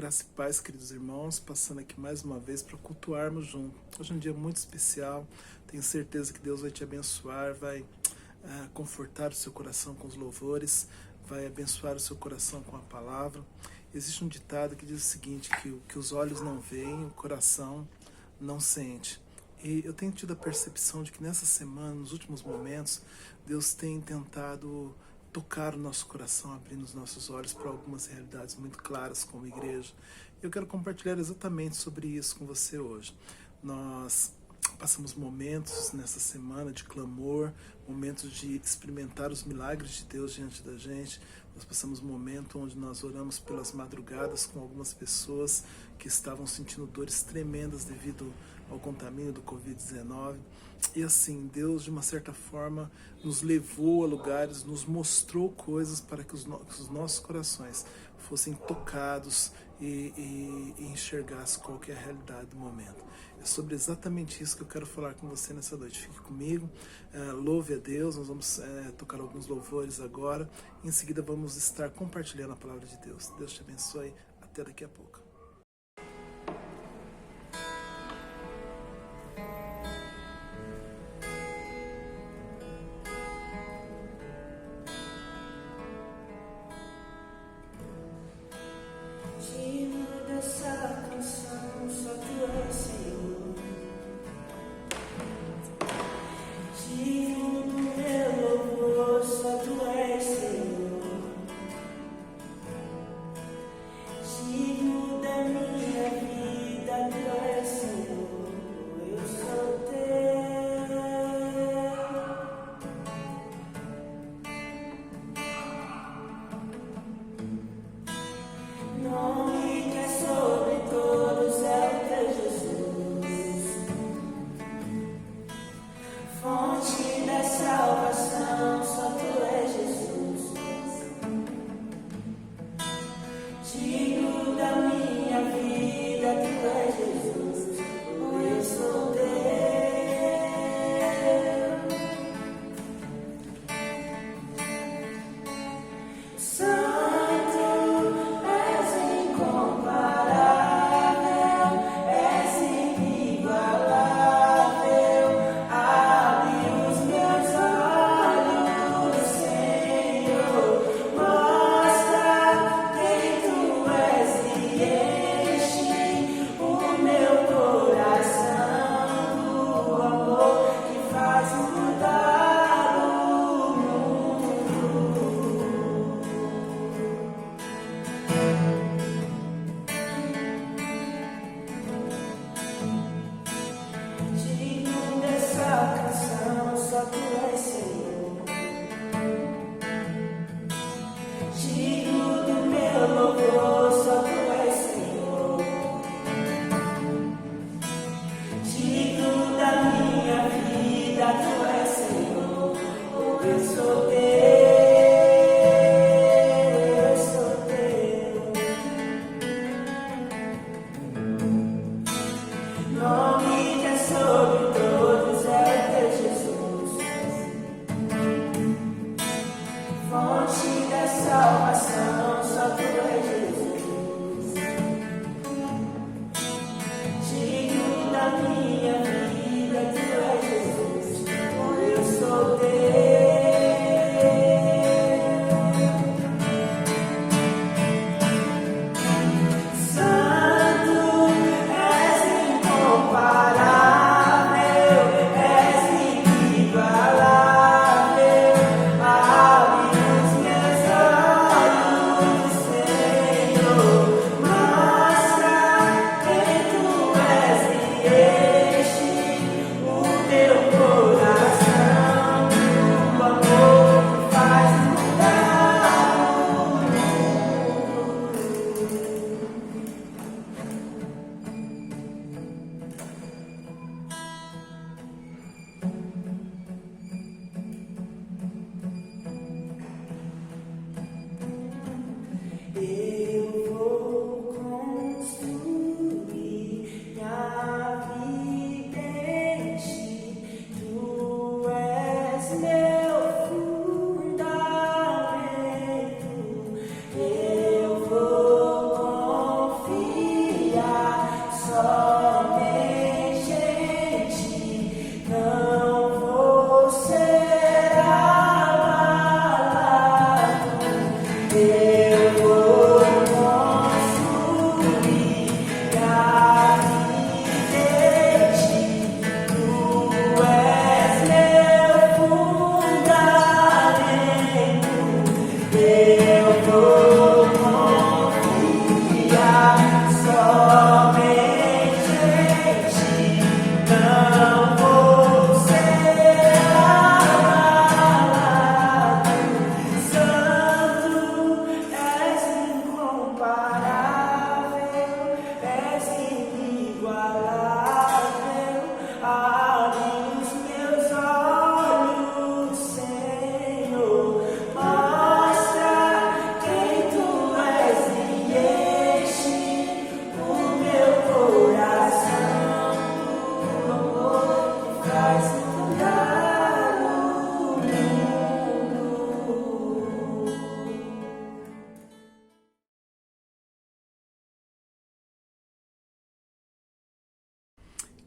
Graça e paz, queridos irmãos, passando aqui mais uma vez para cultuarmos juntos. Hoje é um dia muito especial, tenho certeza que Deus vai te abençoar, vai confortar o seu coração com os louvores, vai abençoar o seu coração com a palavra. Existe um ditado que diz o seguinte, que o que os olhos não veem, o coração não sente. E eu tenho tido a percepção de que nessa semana, nos últimos momentos, Deus tem tentado tocar o nosso coração, abrindo os nossos olhos para algumas realidades muito claras como igreja. Eu quero compartilhar exatamente sobre isso com você hoje. Nós passamos momentos nessa semana de clamor, momentos de experimentar os milagres de Deus diante da gente. Nós passamos um momento onde nós oramos pelas madrugadas com algumas pessoas que estavam sentindo dores tremendas devido ao contamínio do Covid-19. E assim, Deus de uma certa forma nos levou a lugares, nos mostrou coisas para que os nossos corações fossem tocados e enxergassem qual que é a realidade do momento. É sobre exatamente isso que eu quero falar com você nessa noite. Fique comigo, louve a Deus, nós vamos tocar alguns louvores agora. Em seguida vamos estar compartilhando a palavra de Deus. Deus te abençoe, até daqui a pouco. No.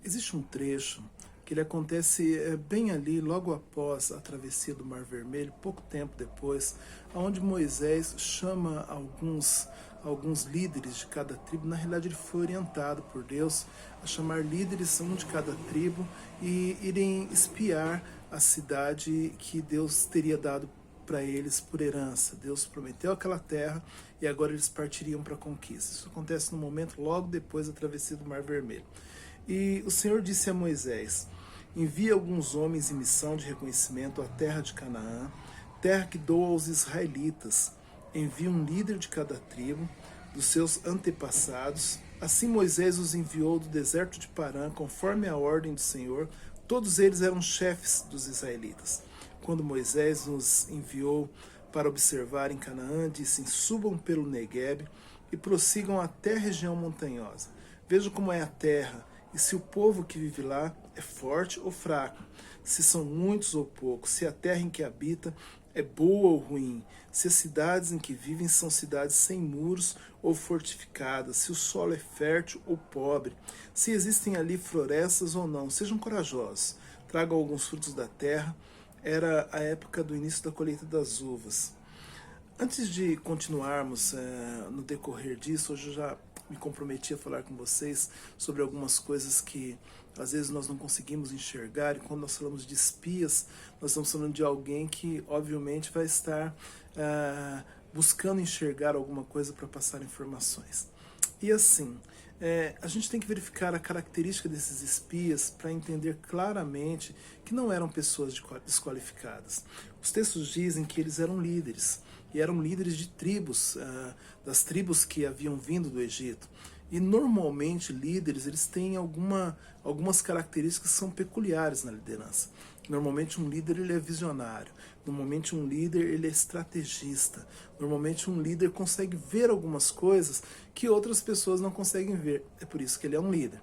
Existe um trecho que ele acontece bem ali, logo após a travessia do Mar Vermelho, pouco tempo depois, onde Moisés chama alguns líderes de cada tribo. Na realidade, ele foi orientado por Deus a chamar líderes, um de cada tribo, e irem espiar a cidade que Deus teria dado para eles por herança. Deus prometeu aquela terra e agora eles partiriam para a conquista. Isso acontece no momento logo depois da travessia do Mar Vermelho. E o Senhor disse a Moisés: envia alguns homens em missão de reconhecimento à terra de Canaã, terra que dou aos israelitas. Envia um líder de cada tribo, dos seus antepassados. Assim Moisés os enviou do deserto de Parã, conforme a ordem do Senhor. Todos eles eram chefes dos israelitas. Quando Moisés os enviou para observar em Canaã, disse: subam pelo Neguebe e prossigam até a região montanhosa. Vejam como é a terra, e se o povo que vive lá é forte ou fraco, se são muitos ou poucos, se a terra em que habita é boa ou ruim, se as cidades em que vivem são cidades sem muros ou fortificadas, se o solo é fértil ou pobre, se existem ali florestas ou não. Sejam corajosos, tragam alguns frutos da terra. Era a época do início da colheita das uvas. Antes de continuarmos no decorrer disso, hoje eu já me comprometi a falar com vocês sobre algumas coisas que às vezes nós não conseguimos enxergar, e quando nós falamos de espias, nós estamos falando de alguém que obviamente vai estar buscando enxergar alguma coisa para passar informações. E assim, a gente tem que verificar a característica desses espias para entender claramente que não eram pessoas desqualificadas. Os textos dizem que eles eram líderes, e eram líderes de tribos, das tribos que haviam vindo do Egito. E normalmente líderes, eles têm algumas características que são peculiares na liderança. Normalmente um líder, ele é visionário. Normalmente um líder, ele é estrategista. Normalmente um líder consegue ver algumas coisas que outras pessoas não conseguem ver. É por isso que ele é um líder.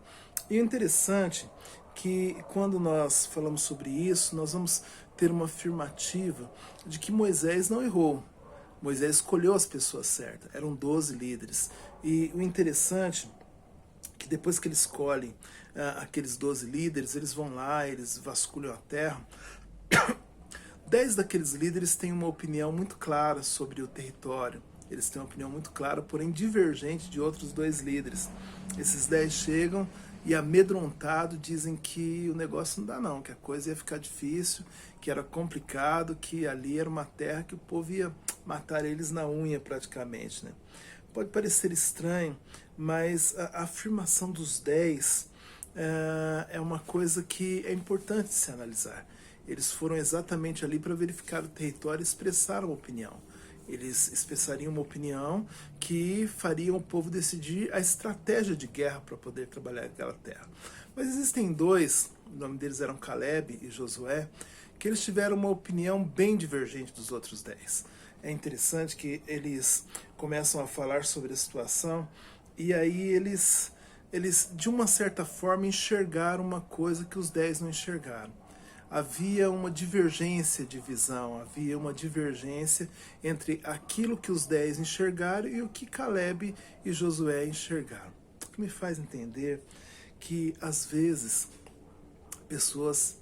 E o interessante é que quando nós falamos sobre isso, nós vamos ter uma afirmativa de que Moisés não errou. Moisés escolheu as pessoas certas, eram 12 líderes. E o interessante é que depois que ele escolhe aqueles 12 líderes, eles vão lá, eles vasculham a terra. 10 daqueles líderes têm uma opinião muito clara sobre o território. Eles têm uma opinião muito clara, porém divergente de outros 2 líderes. Esses 10 chegam e, amedrontados, dizem que o negócio não dá não, que a coisa ia ficar difícil, que era complicado, que ali era uma terra que o povo ia matar eles na unha praticamente, né? Pode parecer estranho, mas a afirmação dos 10 é uma coisa que é importante se analisar. Eles foram exatamente ali para verificar o território e expressar uma opinião. Eles expressariam uma opinião que faria o povo decidir a estratégia de guerra para poder trabalhar aquela terra. Mas existem 2, o nome deles eram Caleb e Josué, que eles tiveram uma opinião bem divergente dos outros 10. É interessante que eles começam a falar sobre a situação e aí eles de uma certa forma enxergaram uma coisa que os 10 não enxergaram. Havia uma divergência de visão, havia uma divergência entre aquilo que os 10 enxergaram e o que Caleb e Josué enxergaram. O que me faz entender que, às vezes, pessoas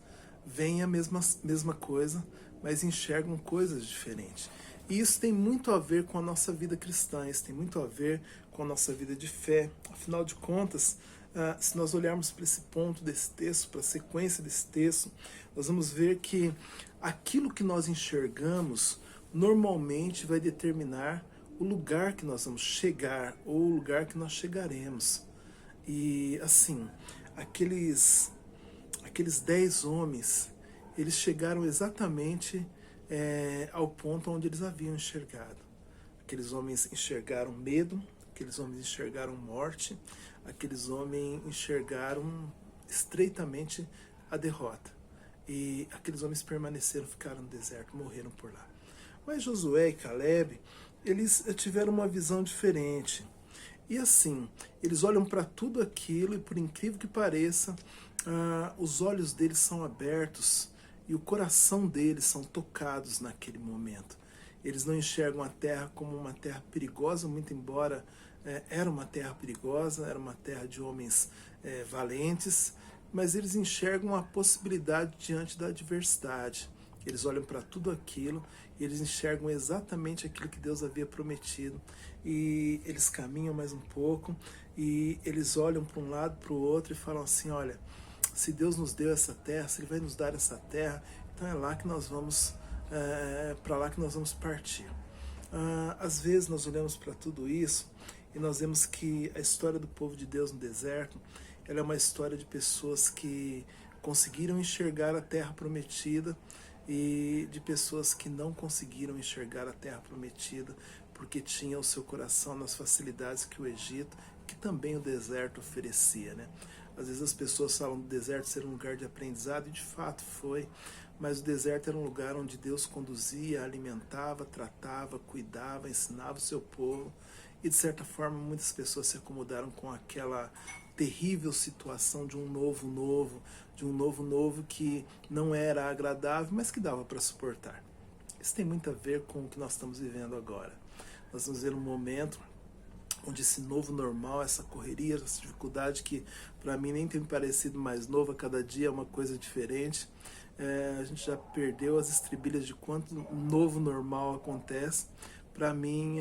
veem a mesma coisa, mas enxergam coisas diferentes. E isso tem muito a ver com a nossa vida cristã, isso tem muito a ver com a nossa vida de fé. Afinal de contas, se nós olharmos para esse ponto desse texto, para a sequência desse texto, nós vamos ver que aquilo que nós enxergamos normalmente vai determinar o lugar que nós vamos chegar ou o lugar que nós chegaremos. E assim, aqueles 10 homens, eles chegaram exatamente ao ponto onde eles haviam enxergado. Aqueles homens enxergaram medo, aqueles homens enxergaram morte, aqueles homens enxergaram estreitamente a derrota. E aqueles homens permaneceram, ficaram no deserto, morreram por lá. Mas Josué e Caleb, eles tiveram uma visão diferente. E assim, eles olham para tudo aquilo e, por incrível que pareça, os olhos deles são abertos e o coração deles são tocados naquele momento. Eles não enxergam a terra como uma terra perigosa, muito embora era uma terra perigosa, era uma terra de homens valentes, mas eles enxergam a possibilidade diante da adversidade. Eles olham para tudo aquilo e eles enxergam exatamente aquilo que Deus havia prometido. E eles caminham mais um pouco e eles olham para um lado, para o outro e falam assim, olha, se Deus nos deu essa terra, se Ele vai nos dar essa terra, então é lá que nós vamos, para lá que nós vamos partir. Às vezes nós olhamos para tudo isso e nós vemos que a história do povo de Deus no deserto, ela é uma história de pessoas que conseguiram enxergar a terra prometida e de pessoas que não conseguiram enxergar a terra prometida porque tinham o seu coração nas facilidades que o Egito, que também o deserto oferecia, né? Às vezes as pessoas falam do deserto ser um lugar de aprendizado, e de fato foi, mas o deserto era um lugar onde Deus conduzia, alimentava, tratava, cuidava, ensinava o seu povo, e de certa forma muitas pessoas se acomodaram com aquela terrível situação de um novo que não era agradável, mas que dava para suportar. Isso tem muito a ver com o que nós estamos vivendo agora. Nós vamos ver um momento onde esse novo normal, essa correria, essa dificuldade que para mim nem tem parecido mais novo, a cada dia é uma coisa diferente. A gente já perdeu as estribilhas de quanto novo normal acontece. Para mim,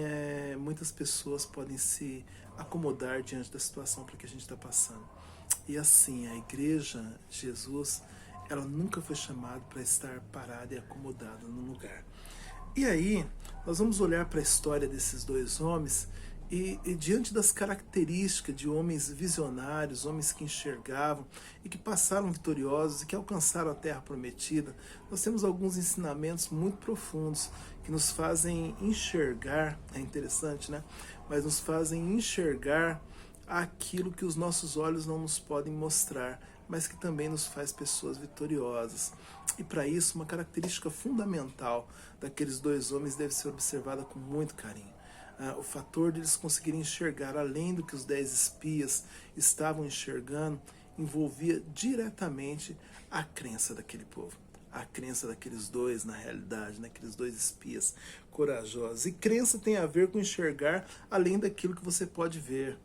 muitas pessoas podem se acomodar diante da situação para que a gente está passando. E assim, a igreja de Jesus, ela nunca foi chamada para estar parada e acomodada num lugar. E aí, nós vamos olhar para a história desses 2 homens e diante das características de homens visionários, homens que enxergavam e que passaram vitoriosos e que alcançaram a terra prometida, nós temos alguns ensinamentos muito profundos que nos fazem enxergar, é interessante, né? Mas nos fazem enxergar aquilo que os nossos olhos não nos podem mostrar, mas que também nos faz pessoas vitoriosas. E para isso, uma característica fundamental daqueles 2 homens deve ser observada com muito carinho. O fator de eles conseguirem enxergar além do que os 10 espias estavam enxergando envolvia diretamente a crença daquele povo. A crença daqueles 2, na realidade, naqueles 2 espias corajosos. E crença tem a ver com enxergar além daquilo que você pode ver.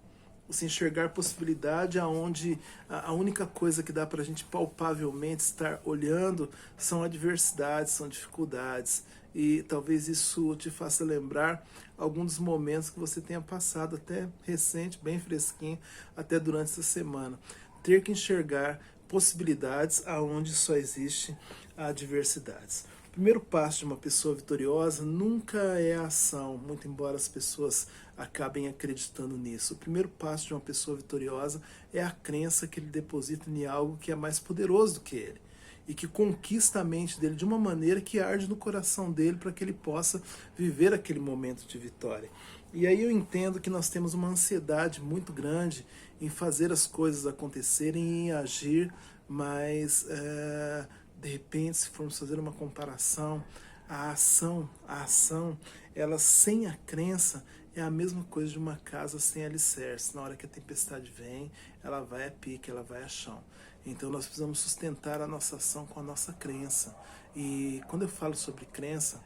Você enxergar possibilidade aonde a única coisa que dá para a gente palpavelmente estar olhando são adversidades, são dificuldades. E talvez isso te faça lembrar alguns dos momentos que você tenha passado até recente, bem fresquinho, até durante essa semana. Ter que enxergar possibilidades aonde só existe adversidades. O primeiro passo de uma pessoa vitoriosa nunca é a ação, muito embora as pessoas acabem acreditando nisso. O primeiro passo de uma pessoa vitoriosa é a crença que ele deposita em algo que é mais poderoso do que ele e que conquista a mente dele de uma maneira que arde no coração dele para que ele possa viver aquele momento de vitória. E aí eu entendo que nós temos uma ansiedade muito grande em fazer as coisas acontecerem e em agir, mas de repente, se formos fazer uma comparação, a ação, ela sem a crença é a mesma coisa de uma casa sem alicerce. Na hora que a tempestade vem, ela vai a pique, ela vai a chão. Então nós precisamos sustentar a nossa ação com a nossa crença. E quando eu falo sobre crença,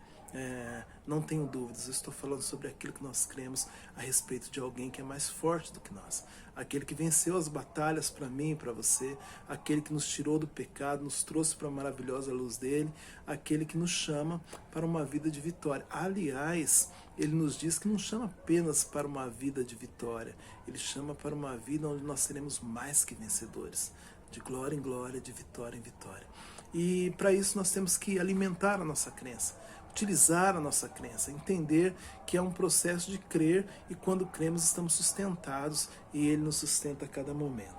não tenho dúvidas, eu estou falando sobre aquilo que nós cremos a respeito de alguém que é mais forte do que nós. Aquele que venceu as batalhas para mim e para você, aquele que nos tirou do pecado, nos trouxe para a maravilhosa luz dele, aquele que nos chama para uma vida de vitória. Aliás, ele nos diz que não chama apenas para uma vida de vitória, ele chama para uma vida onde nós seremos mais que vencedores, de glória em glória, de vitória em vitória. E para isso nós temos que alimentar a nossa crença. utilizar a nossa crença, entender que é um processo de crer e quando cremos estamos sustentados e Ele nos sustenta a cada momento.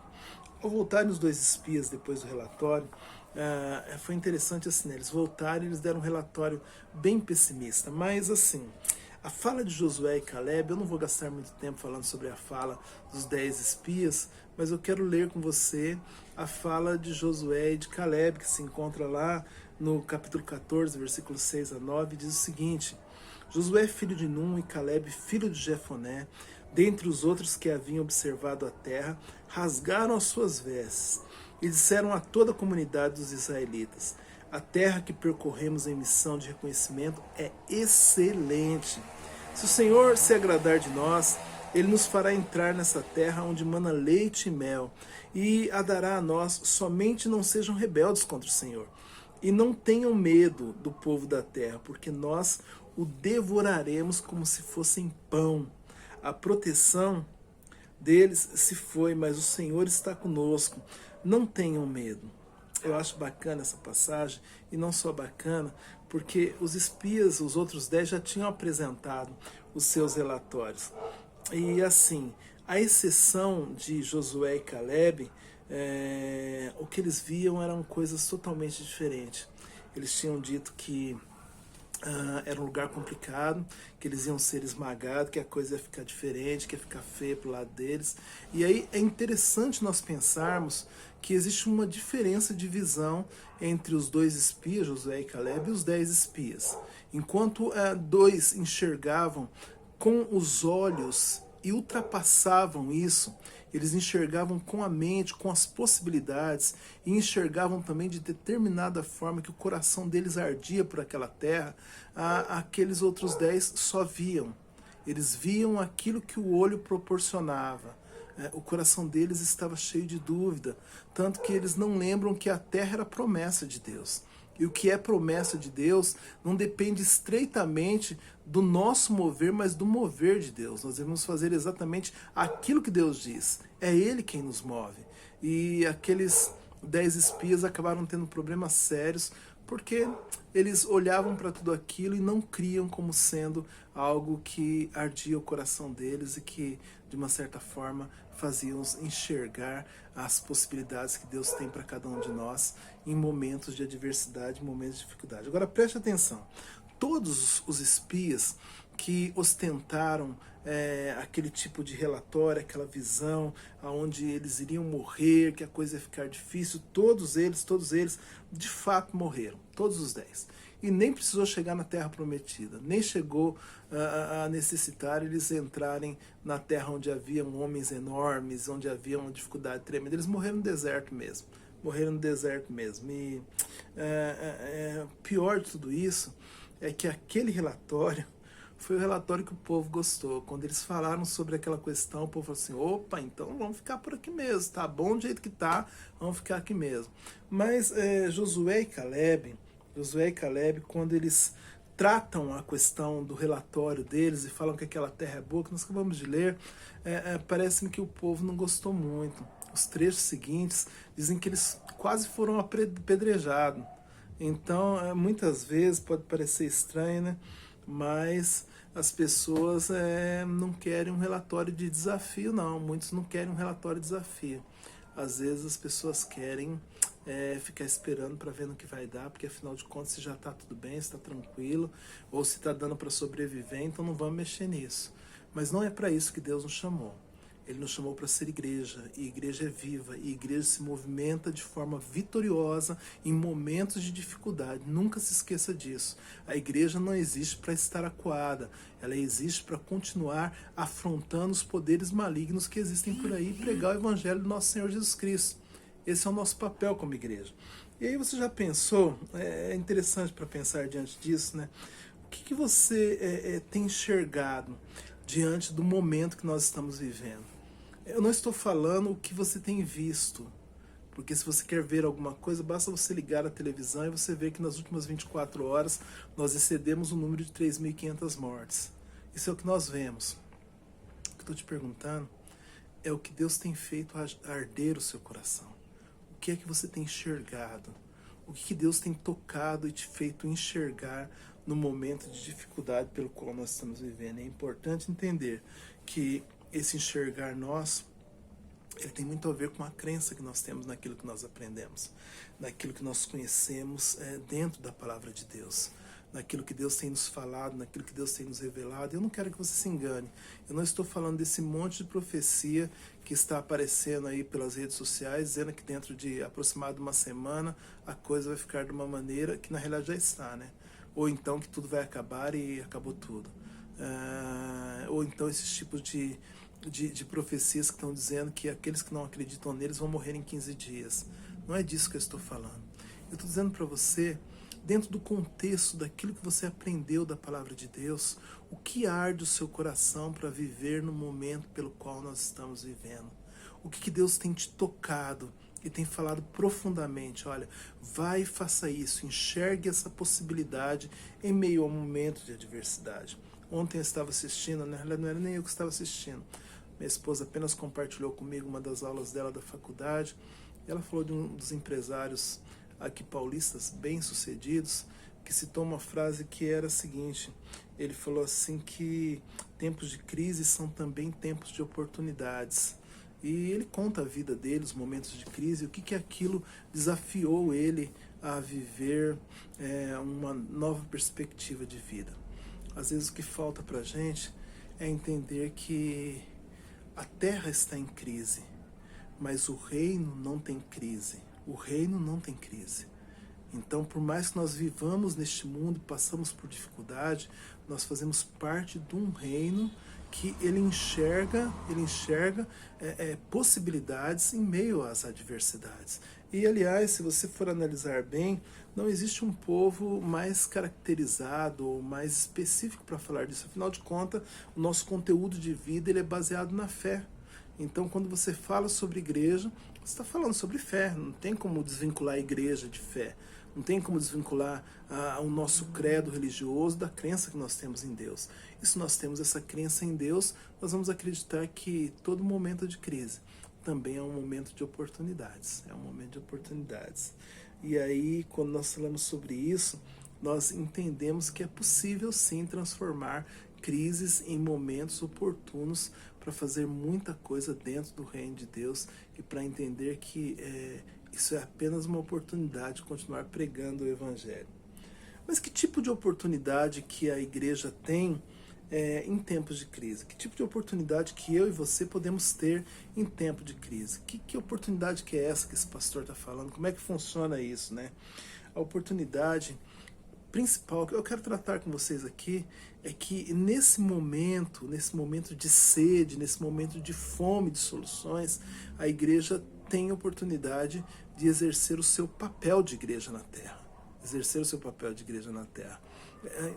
Ao voltarem os dois espias depois do relatório, foi interessante assim, né? Eles voltaram e eles deram um relatório bem pessimista, mas assim, a fala de Josué e Caleb, eu não vou gastar muito tempo falando sobre a fala dos 10 espias, mas eu quero ler com você a fala de Josué e de Caleb, que se encontra lá no capítulo 14, versículos 6 a 9, diz o seguinte: Josué, filho de Num, e Caleb, filho de Jefoné, dentre os outros que haviam observado a terra, rasgaram as suas vestes e disseram a toda a comunidade dos israelitas: a terra que percorremos em missão de reconhecimento é excelente. Se o Senhor se agradar de nós, Ele nos fará entrar nessa terra onde mana leite e mel, e a dará a nós. Somente não sejam rebeldes contra o Senhor, e não tenham medo do povo da terra, porque nós o devoraremos como se fossem pão. A proteção deles se foi, mas o Senhor está conosco. Não tenham medo. Eu acho bacana essa passagem, e não só bacana, porque os espias, os outros 10, já tinham apresentado os seus relatórios. E assim, a exceção de Josué e Caleb, o que eles viam eram coisas totalmente diferentes. Eles tinham dito que era um lugar complicado, que eles iam ser esmagados, que a coisa ia ficar diferente, que ia ficar feia pro lado deles. E aí é interessante nós pensarmos que existe uma diferença de visão entre os dois espias, Josué e Caleb, e os 10 espias. Enquanto dois enxergavam com os olhos e ultrapassavam isso, eles enxergavam com a mente, com as possibilidades, e enxergavam também de determinada forma que o coração deles ardia por aquela terra. Aqueles outros 10 só viam. Eles viam aquilo que o olho proporcionava. O coração deles estava cheio de dúvida, tanto que eles não lembram que a terra era promessa de Deus. E o que é promessa de Deus não depende estreitamente do nosso mover, mas do mover de Deus. Nós devemos fazer exatamente aquilo que Deus diz. É Ele quem nos move. E aqueles 10 espias acabaram tendo problemas sérios, porque eles olhavam para tudo aquilo e não criam como sendo algo que ardia o coração deles e que, de uma certa forma, fazia-os enxergar as possibilidades que Deus tem para cada um de nós em momentos de adversidade, em momentos de dificuldade. Agora preste atenção, todos os espias que ostentaram aquele tipo de relatório, aquela visão, onde eles iriam morrer, que a coisa ia ficar difícil, todos eles, de fato morreram, todos os 10. E nem precisou chegar na Terra Prometida, nem chegou a necessitar eles entrarem na terra onde haviam homens enormes, onde havia uma dificuldade tremenda. Eles morreram no deserto mesmo. E pior de tudo isso é que aquele relatório foi o relatório que o povo gostou. Quando eles falaram sobre aquela questão, o povo falou assim: opa, então vamos ficar por aqui mesmo, tá bom do jeito que tá, vamos ficar aqui mesmo. Mas Josué e Caleb, quando eles tratam a questão do relatório deles e falam que aquela terra é boa, que nós acabamos de ler, parece-me que o povo não gostou muito. Os trechos seguintes dizem que eles quase foram apedrejados. Então, muitas vezes pode parecer estranho, né? Mas as pessoas não querem um relatório de desafio, não. Muitos não querem um relatório de desafio. Às vezes as pessoas querem ficar esperando para ver no que vai dar, porque afinal de contas, se já está tudo bem, se está tranquilo, ou se está dando para sobreviver, então não vamos mexer nisso. Mas não é para isso que Deus nos chamou. Ele nos chamou para ser igreja, e igreja é viva, e igreja se movimenta de forma vitoriosa em momentos de dificuldade. Nunca se esqueça disso. A igreja não existe para estar acuada, ela existe para continuar afrontando os poderes malignos que existem por aí e pregar o evangelho do nosso Senhor Jesus Cristo. Esse é o nosso papel como igreja. E aí você já pensou, é interessante para pensar diante disso, né? O que você tem enxergado diante do momento que nós estamos vivendo? Eu não estou falando o que você tem visto, porque se você quer ver alguma coisa, basta você ligar a televisão e você vê que nas últimas 24 horas nós excedemos o número de 3.500 mortes. Isso é o que nós vemos. O que eu estou te perguntando é o que Deus tem feito arder o seu coração. O que é que você tem enxergado? O que Deus tem tocado e te feito enxergar no momento de dificuldade pelo qual nós estamos vivendo. É importante entender que esse enxergar nosso, ele tem muito a ver com a crença que nós temos naquilo que nós aprendemos, naquilo que nós conhecemos dentro da palavra de Deus, naquilo que Deus tem nos falado, naquilo que Deus tem nos revelado. Eu não quero que você se engane. Eu não estou falando desse monte de profecia que está aparecendo aí pelas redes sociais, dizendo que dentro de aproximadamente uma semana a coisa vai ficar de uma maneira que na realidade já está, né? Ou então que tudo vai acabar e acabou tudo. Ou então esses tipos de profecias que estão dizendo que aqueles que não acreditam neles vão morrer em 15 dias. Não é disso que eu estou falando. Eu estou dizendo para você, dentro do contexto daquilo que você aprendeu da palavra de Deus, o que arde o seu coração para viver no momento pelo qual nós estamos vivendo. O que Deus tem te tocado e tem falado profundamente. Olha, vai e faça isso, enxergue essa possibilidade em meio a um momento de adversidade. Ontem eu estava assistindo, na realidade não era nem eu que estava assistindo, minha esposa apenas compartilhou comigo uma das aulas dela da faculdade, e ela falou de um dos empresários aqui paulistas, bem-sucedidos, que citou uma frase que era a seguinte: ele falou assim que tempos de crise são também tempos de oportunidades. E ele conta a vida dele, os momentos de crise, o que aquilo desafiou ele a viver uma nova perspectiva de vida. Às vezes o que falta para a gente é entender que a terra está em crise, mas o reino não tem crise. O reino não tem crise. Então, por mais que nós vivamos neste mundo, passamos por dificuldade, nós fazemos parte de um reino que ele enxerga possibilidades em meio às adversidades. E, aliás, se você for analisar bem, não existe um povo mais caracterizado ou mais específico para falar disso. Afinal de contas, o nosso conteúdo de vida ele é baseado na fé. Então, quando você fala sobre igreja, você está falando sobre fé. Não tem como desvincular a igreja de fé. Não tem como desvincular o nosso credo religioso da crença que nós temos em Deus. E se nós temos essa crença em Deus, nós vamos acreditar que todo momento de crise também é um momento de oportunidades. É um momento de oportunidades. E aí, quando nós falamos sobre isso, nós entendemos que é possível sim transformar crises em momentos oportunos para fazer muita coisa dentro do reino de Deus e para entender que isso é apenas uma oportunidade de continuar pregando o Evangelho. Mas que tipo de oportunidade que a igreja tem em tempos de crise? Que tipo de oportunidade que eu e você podemos ter em tempo de crise? Que oportunidade que é essa que esse pastor está falando? Como é que funciona isso, né? A oportunidade principal que eu quero tratar com vocês aqui é que nesse momento de sede, nesse momento de fome de soluções, a igreja tem oportunidade de exercer o seu papel de igreja na terra. Exercer o seu papel de igreja na terra.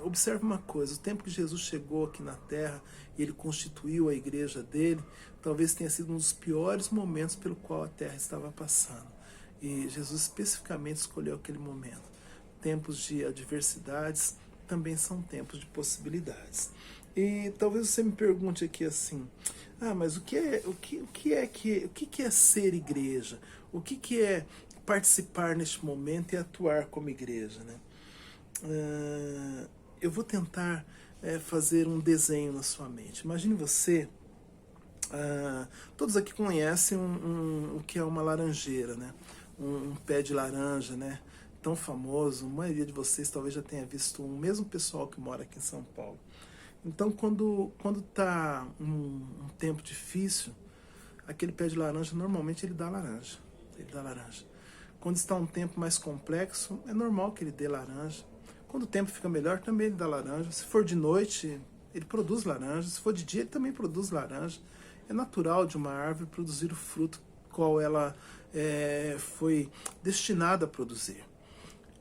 Observe uma coisa, o tempo que Jesus chegou aqui na terra e ele constituiu a igreja dele, talvez tenha sido um dos piores momentos pelo qual a terra estava passando. E Jesus especificamente escolheu aquele momento. Tempos de adversidades também são tempos de possibilidades. E talvez você me pergunte aqui assim: mas o que é ser igreja? O que é participar neste momento e atuar como igreja, né? Eu vou tentar fazer um desenho na sua mente. Imagine você, todos aqui conhecem o que é uma laranjeira, né? Um pé de laranja, né? Tão famoso, a maioria de vocês talvez já tenha visto, o mesmo pessoal que mora aqui em São Paulo. Então, quando está um tempo difícil, aquele pé de laranja, normalmente ele dá laranja. Ele dá laranja. Quando está um tempo mais complexo, é normal que ele dê laranja. Quando o tempo fica melhor, também ele dá laranja. Se for de noite, ele produz laranja. Se for de dia, ele também produz laranja. É natural de uma árvore produzir o fruto qual ela foi destinada a produzir.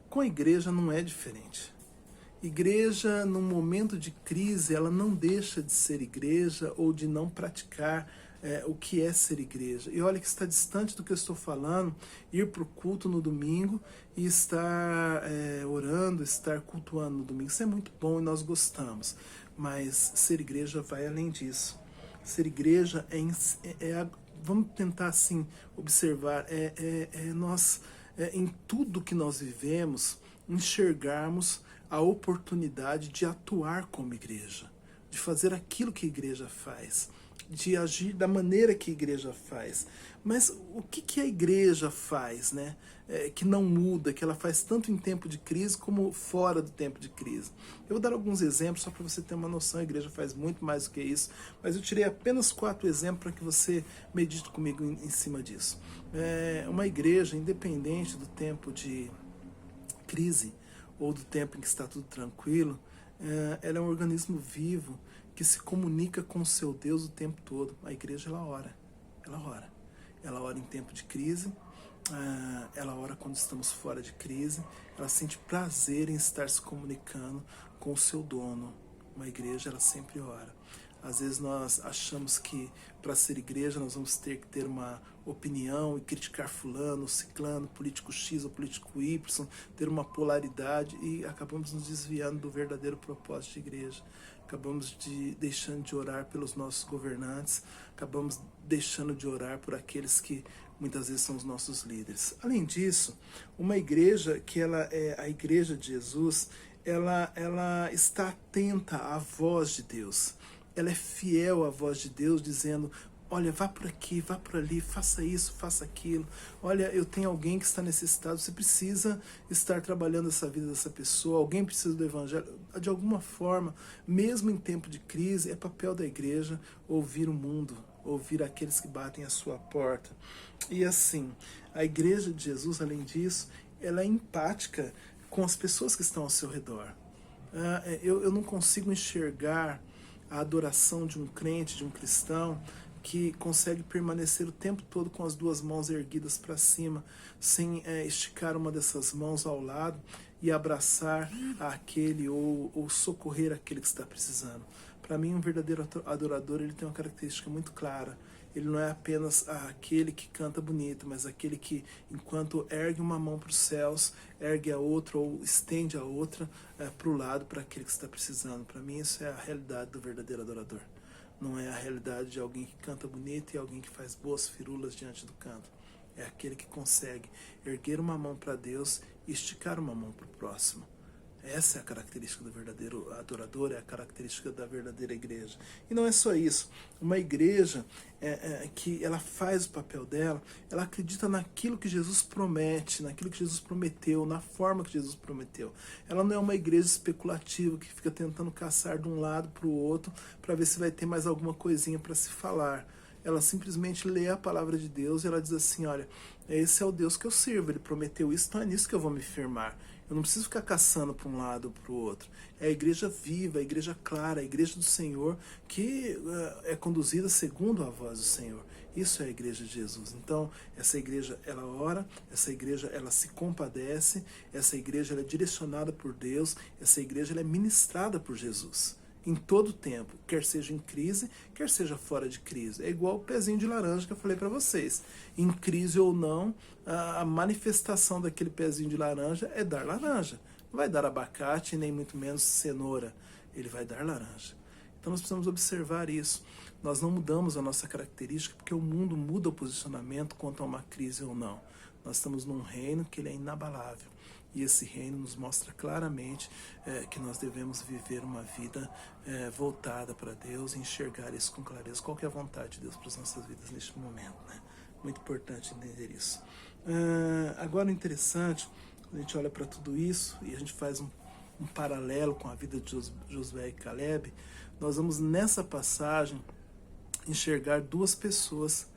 Com a igreja não é diferente. Igreja, num momento de crise, ela não deixa de ser igreja ou de não praticar o que é ser igreja. E olha que está distante do que eu estou falando, ir para o culto no domingo e estar orando, estar cultuando no domingo. Isso é muito bom e nós gostamos, mas ser igreja vai além disso. Ser igreja vamos tentar assim observar, nós em tudo que nós vivemos, enxergarmos a oportunidade de atuar como igreja, de fazer aquilo que a igreja faz, de agir da maneira que a igreja faz. Mas o que a igreja faz, né? Que não muda, que ela faz tanto em tempo de crise como fora do tempo de crise? Eu vou dar alguns exemplos só para você ter uma noção. A igreja faz muito mais do que isso, mas eu tirei apenas 4 exemplos para que você medite comigo em cima disso. Uma igreja, independente do tempo de crise ou do tempo em que está tudo tranquilo, ela é um organismo vivo que se comunica com o seu Deus o tempo todo. A igreja, ela ora. Ela ora em tempo de crise, ela ora quando estamos fora de crise, ela sente prazer em estar se comunicando com o seu dono. Uma igreja, ela sempre ora. Às vezes nós achamos que para ser igreja nós vamos ter que ter uma opinião e criticar fulano, ciclano, político X ou político Y, ter uma polaridade, e acabamos nos desviando do verdadeiro propósito de igreja. Acabamos deixando de orar pelos nossos governantes, acabamos deixando de orar por aqueles que muitas vezes são os nossos líderes. Além disso, uma igreja que ela é a igreja de Jesus, ela está atenta à voz de Deus. Ela é fiel à voz de Deus, dizendo: olha, vá por aqui, vá por ali, faça isso, faça aquilo. Olha, eu tenho alguém que está necessitado, você precisa estar trabalhando essa vida dessa pessoa, alguém precisa do evangelho. De alguma forma, mesmo em tempo de crise, é papel da igreja ouvir o mundo, ouvir aqueles que batem à sua porta. E assim, a igreja de Jesus, além disso, ela é empática com as pessoas que estão ao seu redor. Eu não consigo enxergar a adoração de um crente, de um cristão, que consegue permanecer o tempo todo com as 2 mãos erguidas para cima, sem esticar uma dessas mãos ao lado e abraçar aquele ou socorrer aquele que está precisando. Para mim, um verdadeiro adorador, ele tem uma característica muito clara. Ele não é apenas aquele que canta bonito, mas aquele que, enquanto ergue uma mão para os céus, ergue a outra ou estende a outra para o lado, para aquele que está precisando. Para mim, isso é a realidade do verdadeiro adorador. Não é a realidade de alguém que canta bonito e alguém que faz boas firulas diante do canto. É aquele que consegue erguer uma mão para Deus e esticar uma mão para o próximo. Essa é a característica do verdadeiro adorador, é a característica da verdadeira igreja. E não é só isso. Uma igreja que ela faz o papel dela, ela acredita naquilo que Jesus promete, naquilo que Jesus prometeu, na forma que Jesus prometeu. Ela não é uma igreja especulativa que fica tentando caçar de um lado para o outro para ver se vai ter mais alguma coisinha para se falar. Ela simplesmente lê a palavra de Deus e ela diz assim: olha, esse é o Deus que eu sirvo, ele prometeu isso, então é nisso que eu vou me firmar. Eu não preciso ficar caçando para um lado ou para o outro. É a igreja viva, a igreja clara, a igreja do Senhor, que é conduzida segundo a voz do Senhor. Isso é a igreja de Jesus. Então, essa igreja, ela ora, essa igreja, ela se compadece, essa igreja, ela é direcionada por Deus, essa igreja, ela é ministrada por Jesus. Em todo tempo, quer seja em crise, quer seja fora de crise. É igual o pezinho de laranja que eu falei para vocês. Em crise ou não, a manifestação daquele pezinho de laranja é dar laranja. Não vai dar abacate, nem muito menos cenoura. Ele vai dar laranja. Então nós precisamos observar isso. Nós não mudamos a nossa característica porque o mundo muda o posicionamento quanto a uma crise ou não. Nós estamos num reino que ele é inabalável. E esse reino nos mostra claramente que nós devemos viver uma vida voltada para Deus e enxergar isso com clareza. Qual que é a vontade de Deus para as nossas vidas neste momento, né? Muito importante entender isso. Agora, o interessante, a gente olha para tudo isso e a gente faz um paralelo com a vida de Josué e Caleb. Nós vamos, nessa passagem, enxergar 2 pessoas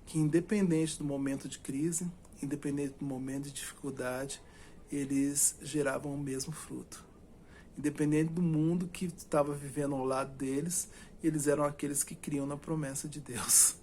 que, independente do momento de crise, independente do momento de dificuldade, eles geravam o mesmo fruto. Independente do mundo que estava vivendo ao lado deles, eles eram aqueles que criam na promessa de Deus.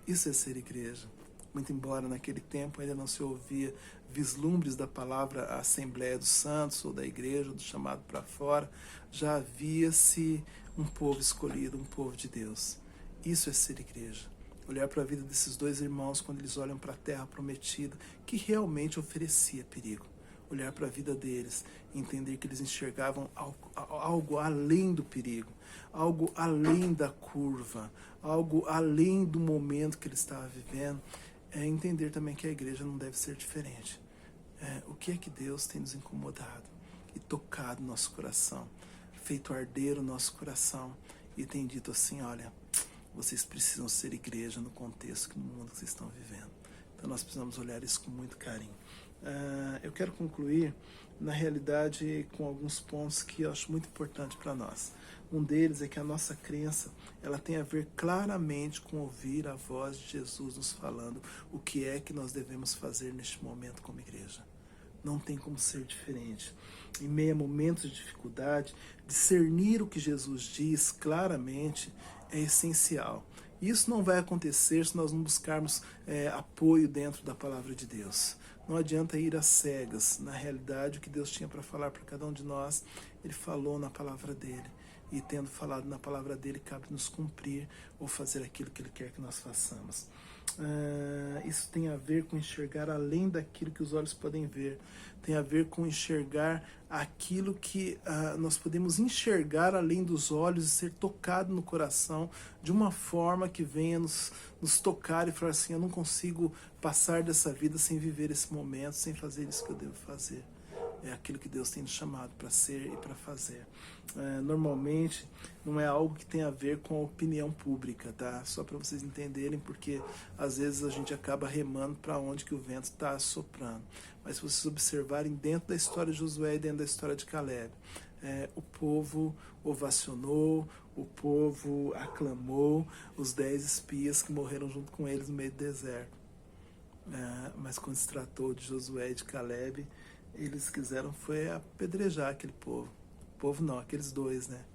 Isso é ser igreja. Muito embora naquele tempo ainda não se ouvia vislumbres da palavra Assembleia dos Santos, ou da igreja, ou do chamado para fora, já havia-se um povo escolhido, um povo de Deus. Isso é ser igreja. Olhar para a vida desses 2 irmãos quando eles olham para a terra prometida, que realmente oferecia perigo. Olhar para a vida deles e entender que eles enxergavam algo além do perigo, algo além da curva, algo além do momento que ele estava vivendo. é entender também que a igreja não deve ser diferente. O que é que Deus tem nos incomodado e tocado o nosso coração, feito arder o nosso coração e tem dito assim, olha, vocês precisam ser igreja no contexto, no mundo que vocês estão vivendo. Então nós precisamos olhar isso com muito carinho. Eu quero concluir, na realidade, com alguns pontos que eu acho muito importante para nós. Um deles é que a nossa crença, ela tem a ver claramente com ouvir a voz de Jesus nos falando o que é que nós devemos fazer neste momento como igreja. Não tem como ser diferente. Em meio a momentos de dificuldade, discernir o que Jesus diz claramente é essencial. Isso não vai acontecer se nós não buscarmos apoio dentro da palavra de Deus. Não adianta ir às cegas. Na realidade, o que Deus tinha para falar para cada um de nós, Ele falou na palavra dEle. E tendo falado na palavra dEle, cabe nos cumprir ou fazer aquilo que Ele quer que nós façamos. Isso tem a ver com enxergar além daquilo que os olhos podem ver. Tem a ver com enxergar aquilo que nós podemos enxergar além dos olhos e ser tocado no coração de uma forma que venha nos tocar e falar assim, eu não consigo passar dessa vida sem viver esse momento, sem fazer isso que eu devo fazer. É aquilo que Deus tem nos chamado para ser e para fazer. Normalmente não é algo que tem a ver com a opinião pública, tá? Só para vocês entenderem, porque às vezes a gente acaba remando para onde que o vento está soprando. Mas se vocês observarem dentro da história de Josué e dentro da história de Caleb, o povo ovacionou, o povo aclamou os 10 espias que morreram junto com eles no meio do deserto. Mas quando se tratou de Josué e de Caleb, eles quiseram foi apedrejar aquele povo. O povo não, aqueles dois, né?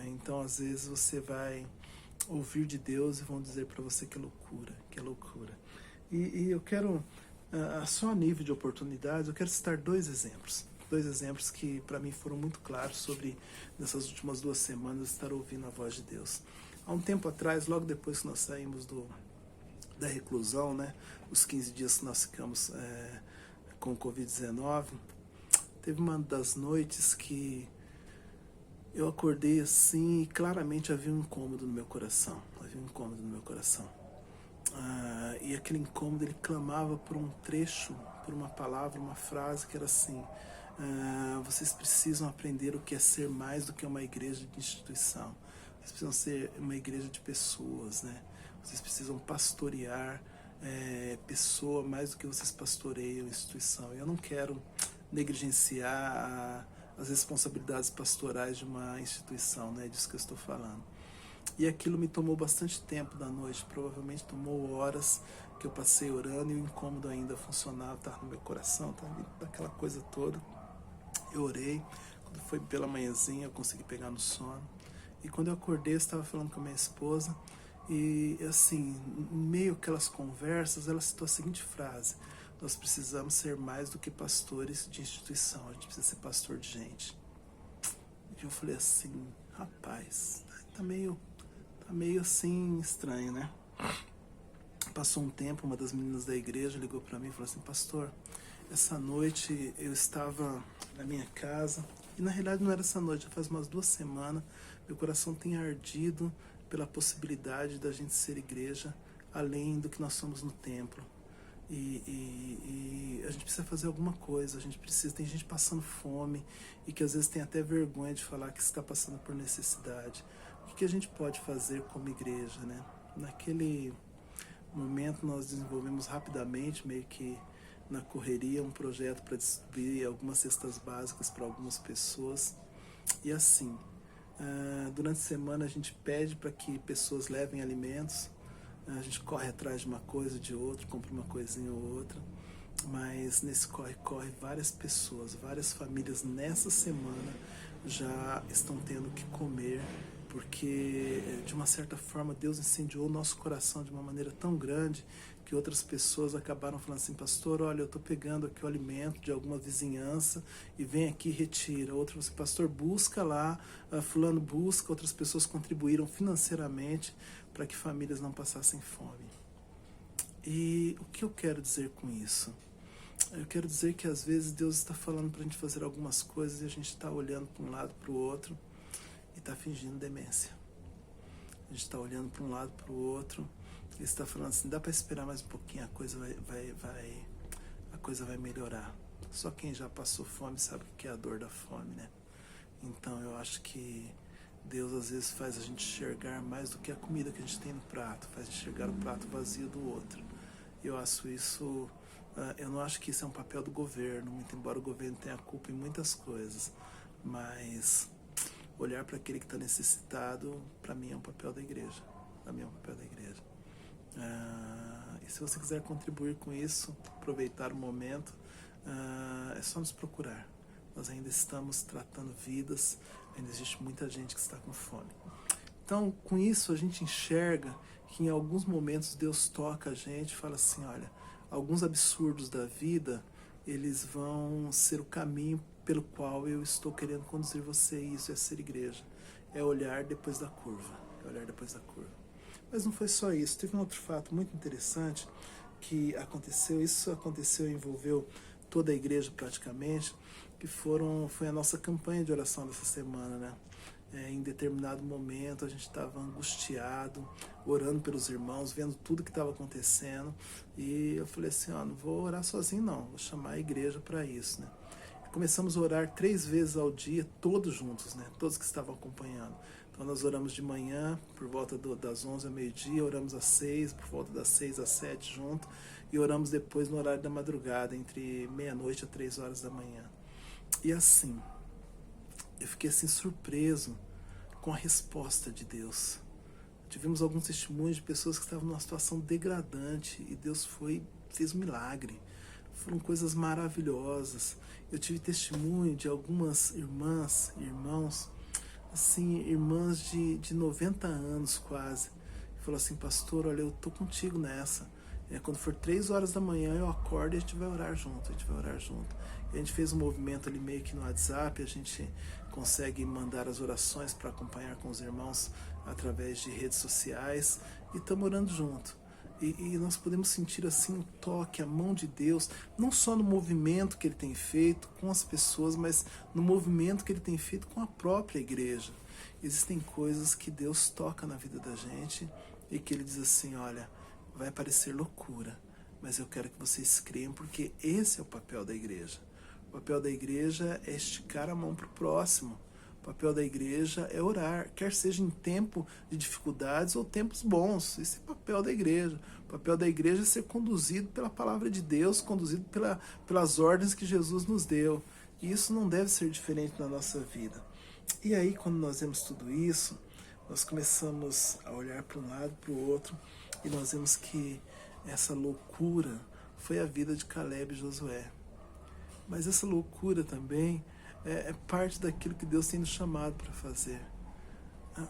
Então, às vezes, você vai ouvir de Deus e vão dizer para você que é loucura, que é loucura. E eu quero, só a nível de oportunidades, eu quero citar dois exemplos que para mim foram muito claros sobre, nessas últimas 2 semanas, estar ouvindo a voz de Deus. Há um tempo atrás, logo depois que nós saímos da reclusão, né? Os 15 dias que nós ficamos com o Covid-19, teve uma das noites que eu acordei assim e claramente havia um incômodo no meu coração. E aquele incômodo, ele clamava por um trecho, por uma palavra, uma frase que era assim, vocês precisam aprender o que é ser mais do que uma igreja de instituição. Vocês precisam ser uma igreja de pessoas, né? Vocês precisam pastorear pessoa mais do que vocês pastoreiam instituição. Eu não quero negligenciar as responsabilidades pastorais de uma instituição, né? É disso que eu estou falando. E aquilo me tomou bastante tempo da noite, provavelmente tomou horas que eu passei orando e o incômodo ainda funcionava, estava no meu coração, estava daquela coisa toda. Eu orei, quando foi pela manhãzinha eu consegui pegar no sono. E quando eu acordei, eu estava falando com a minha esposa e, assim, em meio àquelas conversas, ela citou a seguinte frase: nós precisamos ser mais do que pastores de instituição, a gente precisa ser pastor de gente. E eu falei assim, rapaz, tá meio assim estranho, né? Passou um tempo, uma das meninas da igreja ligou para mim e falou assim, pastor, essa noite eu estava na minha casa, e na realidade não era essa noite, já faz umas 2 semanas, meu coração tem ardido pela possibilidade da gente ser igreja além do que nós somos no templo. E a gente precisa fazer alguma coisa, tem gente passando fome e que às vezes tem até vergonha de falar que está passando por necessidade. O que a gente pode fazer como igreja, né? Naquele momento nós desenvolvemos rapidamente, meio que na correria, um projeto para distribuir algumas cestas básicas para algumas pessoas. E assim, durante a semana a gente pede para que pessoas levem alimentos, a gente corre atrás de uma coisa, de outra, compra uma coisinha ou outra, mas nesse corre-corre várias pessoas, várias famílias nessa semana já estão tendo que comer, porque de uma certa forma Deus incendiou o nosso coração de uma maneira tão grande que outras pessoas acabaram falando assim, pastor, olha, eu estou pegando aqui o alimento de alguma vizinhança e vem aqui e retira. Outro, pastor, busca lá, fulano busca, outras pessoas contribuíram financeiramente para que famílias não passassem fome. E o que eu quero dizer com isso? Eu quero dizer que às vezes Deus está falando para a gente fazer algumas coisas e a gente está olhando para um lado para o outro e está fingindo demência. A gente está olhando para um lado para o outro Ele está falando assim, dá para esperar mais um pouquinho, a coisa a coisa vai melhorar. Só quem já passou fome sabe o que é a dor da fome, né? Então eu acho que Deus às vezes faz a gente enxergar mais do que a comida que a gente tem no prato, faz enxergar o prato vazio do outro. Eu acho isso, eu não acho que isso é um papel do governo, muito embora o governo tenha culpa em muitas coisas, mas olhar para aquele que está necessitado, para mim é um papel da igreja. Para mim é um papel da igreja. E se você quiser contribuir com isso, aproveitar o momento, é só nos procurar. Nós ainda estamos tratando vidas, ainda existe muita gente que está com fome. Então, com isso, a gente enxerga que em alguns momentos Deus toca a gente e fala assim, olha, alguns absurdos da vida, eles vão ser o caminho pelo qual eu estou querendo conduzir você, e isso é ser igreja. É olhar depois da curva. É olhar depois da curva. Mas não foi só isso. Teve um outro fato muito interessante que aconteceu. Isso aconteceu e envolveu toda a igreja praticamente, que foi a nossa campanha de oração dessa semana, né? Em determinado momento a gente estava angustiado, orando pelos irmãos, vendo tudo que estava acontecendo, e eu falei assim, ó, não vou orar sozinho não, vou chamar a igreja para isso, né? E começamos a orar 3 vezes ao dia, todos juntos, né? Todos que estavam acompanhando. Então nós oramos de manhã, por volta das 11 ao meio-dia, oramos às 6, por volta das 6 às 7 junto, e oramos depois no horário da madrugada, entre meia-noite a 3 horas da manhã. E assim, eu fiquei assim surpreso com a resposta de Deus. Tivemos alguns testemunhos de pessoas que estavam numa situação degradante e Deus fez um milagre. Foram coisas maravilhosas. Eu tive testemunho de algumas irmãs e irmãos, assim, irmãs de 90 anos quase. Falou assim, pastor, olha, eu tô contigo nessa. Quando for 3 horas da manhã eu acordo e a gente vai orar junto, E a gente fez um movimento ali meio que no WhatsApp, a gente consegue mandar as orações para acompanhar com os irmãos através de redes sociais e estamos orando junto. E nós podemos sentir assim o toque, a mão de Deus, não só no movimento que Ele tem feito com as pessoas, mas no movimento que Ele tem feito com a própria igreja. Existem coisas que Deus toca na vida da gente e que Ele diz assim, olha, vai parecer loucura, mas eu quero que vocês creiam, porque esse é o papel da igreja. O papel da igreja é esticar a mão para o próximo. O papel da igreja é orar, quer seja em tempo de dificuldades ou tempos bons. Esse é o papel da igreja. O papel da igreja é ser conduzido pela palavra de Deus, conduzido pelas ordens que Jesus nos deu. E isso não deve ser diferente na nossa vida. E aí, quando nós vemos tudo isso, nós começamos a olhar para um lado, para o outro, e nós vemos que essa loucura foi a vida de Caleb e Josué. Mas essa loucura também é parte daquilo que Deus tem nos chamado para fazer.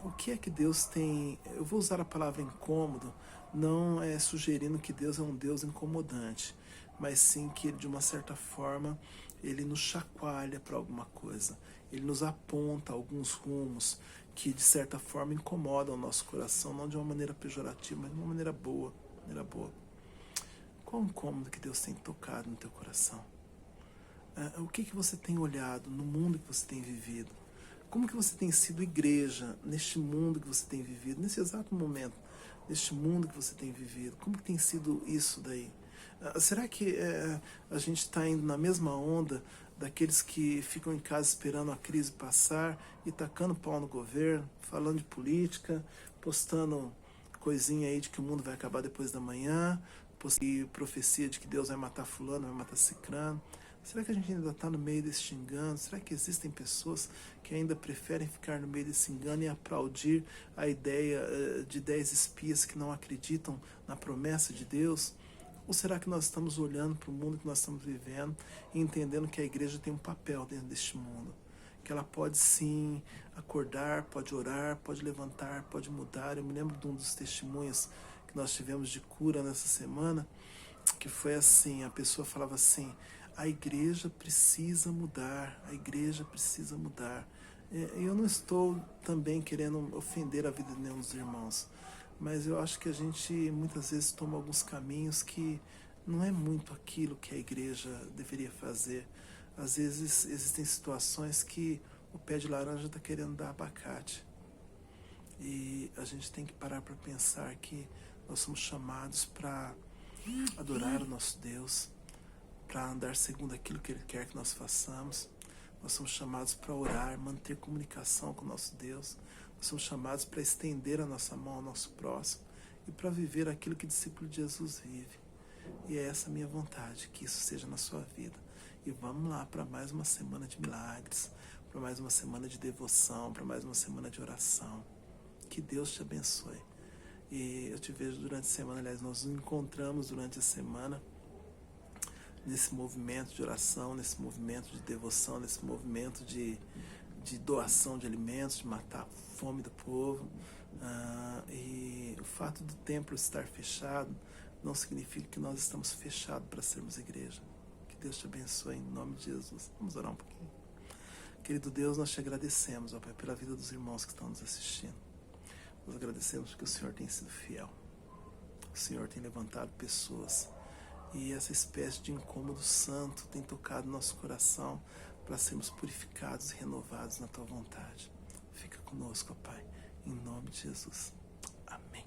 O que é que Deus tem... Eu vou usar a palavra incômodo, não é sugerindo que Deus é um Deus incomodante, mas sim que Ele, de uma certa forma, Ele nos chacoalha para alguma coisa. Ele nos aponta alguns rumos que, de certa forma, incomodam o nosso coração, não de uma maneira pejorativa, mas de uma maneira boa. Qual o incômodo que Deus tem tocado no teu coração? O que você tem olhado no mundo que você tem vivido? Como que você tem sido igreja neste mundo que você tem vivido, nesse exato momento, neste mundo que você tem vivido? Como que tem sido isso daí? Será que a gente está indo na mesma onda daqueles que ficam em casa esperando a crise passar e tacando pau no governo, falando de política, postando coisinha aí de que o mundo vai acabar depois da manhã, profecia de que Deus vai matar fulano, vai matar cicrano? Será que a gente ainda está no meio desse engano? Será que existem pessoas que ainda preferem ficar no meio desse engano e aplaudir a ideia de 10 espias que não acreditam na promessa de Deus? Ou será que nós estamos olhando para o mundo que nós estamos vivendo e entendendo que a igreja tem um papel dentro deste mundo? Que ela pode sim acordar, pode orar, pode levantar, pode mudar. Eu me lembro de um dos testemunhos que nós tivemos de cura nessa semana, que foi assim, a pessoa falava assim, a igreja precisa mudar, a igreja precisa mudar. Eu não estou também querendo ofender a vida de nenhum dos irmãos, mas eu acho que a gente muitas vezes toma alguns caminhos que não é muito aquilo que a igreja deveria fazer. Às vezes existem situações que o pé de laranja está querendo dar abacate. E a gente tem que parar para pensar que Nós somos chamados para adorar o nosso Deus, para andar segundo aquilo que Ele quer que nós façamos. Nós somos chamados para orar, manter comunicação com o nosso Deus. Nós somos chamados para estender a nossa mão ao nosso próximo e para viver aquilo que o discípulo de Jesus vive. E é essa a minha vontade, que isso seja na sua vida. E vamos lá para mais uma semana de milagres, para mais uma semana de devoção, para mais uma semana de oração. Que Deus te abençoe. E eu te vejo durante a semana, aliás, nós nos encontramos durante a semana nesse movimento de oração, nesse movimento de devoção, nesse movimento de doação de alimentos, de matar a fome do povo. E o fato do templo estar fechado não significa que nós estamos fechados para sermos igreja. Que Deus te abençoe em nome de Jesus. Vamos orar um pouquinho. Querido Deus, nós te agradecemos, ó Pai, pela vida dos irmãos que estão nos assistindo. Nós agradecemos porque o Senhor tem sido fiel. O Senhor tem levantado pessoas. E essa espécie de incômodo santo tem tocado nosso coração para sermos purificados e renovados na Tua vontade. Fica conosco, ó Pai, em nome de Jesus. Amém.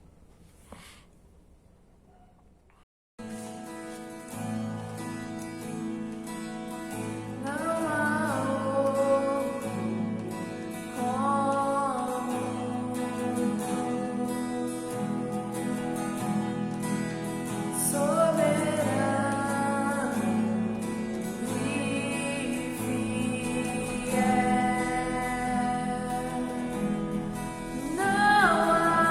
Não há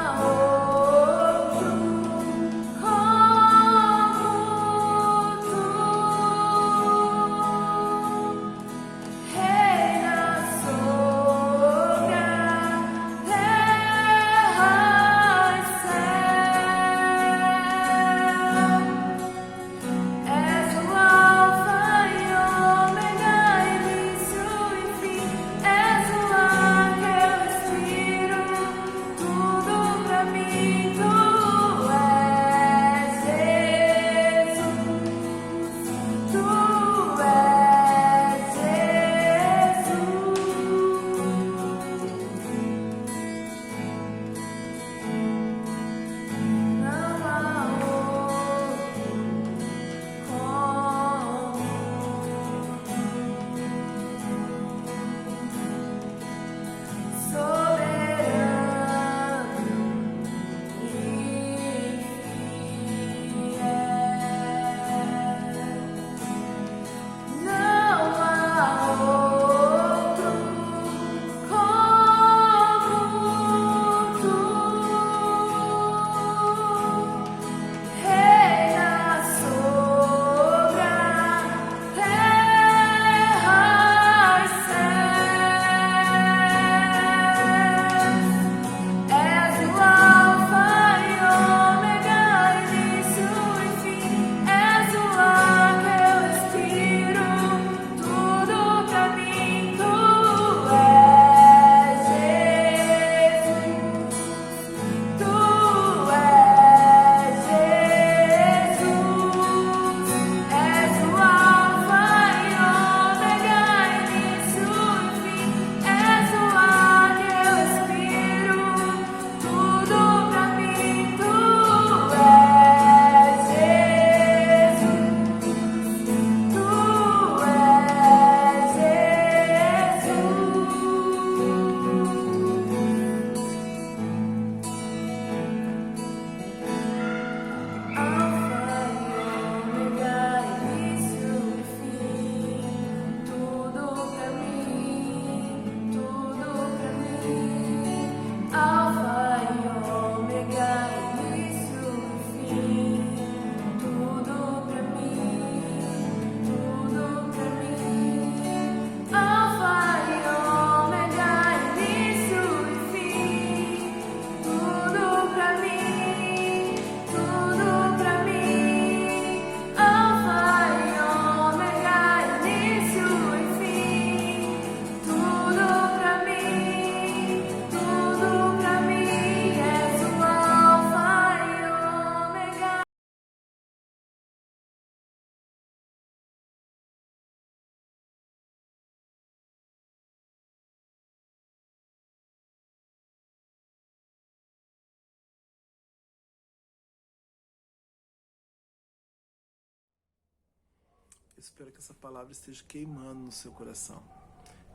espero que essa palavra esteja queimando no seu coração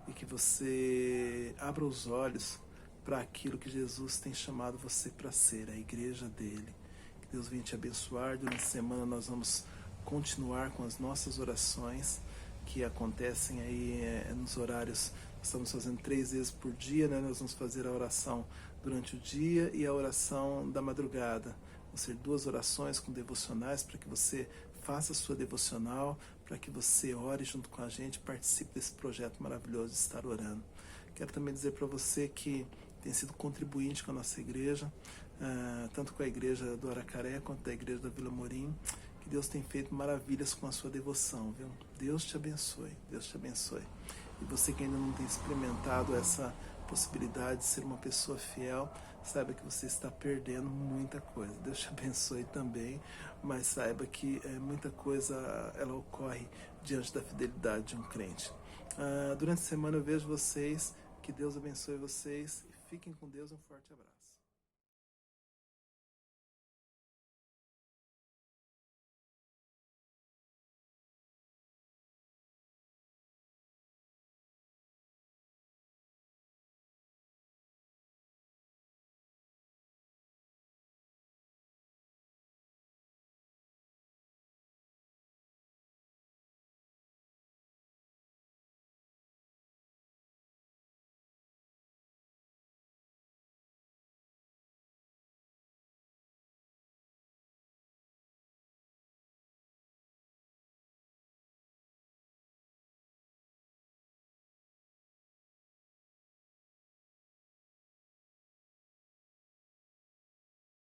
e que você abra os olhos para aquilo que Jesus tem chamado você para ser, a igreja dele. Que Deus venha te abençoar. Durante a semana nós vamos continuar com as nossas orações que acontecem aí nos horários. Nós estamos fazendo 3 vezes por dia, né? Nós vamos fazer a oração durante o dia e a oração da madrugada. Vão ser 2 orações com devocionais para que você faça a sua devocional, para que você ore junto com a gente, participe desse projeto maravilhoso de estar orando. Quero também dizer para você que tem sido contribuinte com a nossa igreja, tanto com a igreja do Aracaré quanto da igreja da Vila Morim, que Deus tem feito maravilhas com a sua devoção, viu? Deus te abençoe, Deus te abençoe. E você que ainda não tem experimentado essa possibilidade de ser uma pessoa fiel, saiba que você está perdendo muita coisa. Deus te abençoe também, mas saiba que muita coisa ela ocorre diante da fidelidade de um crente. Durante a semana eu vejo vocês, que Deus abençoe vocês, e fiquem com Deus, um forte abraço.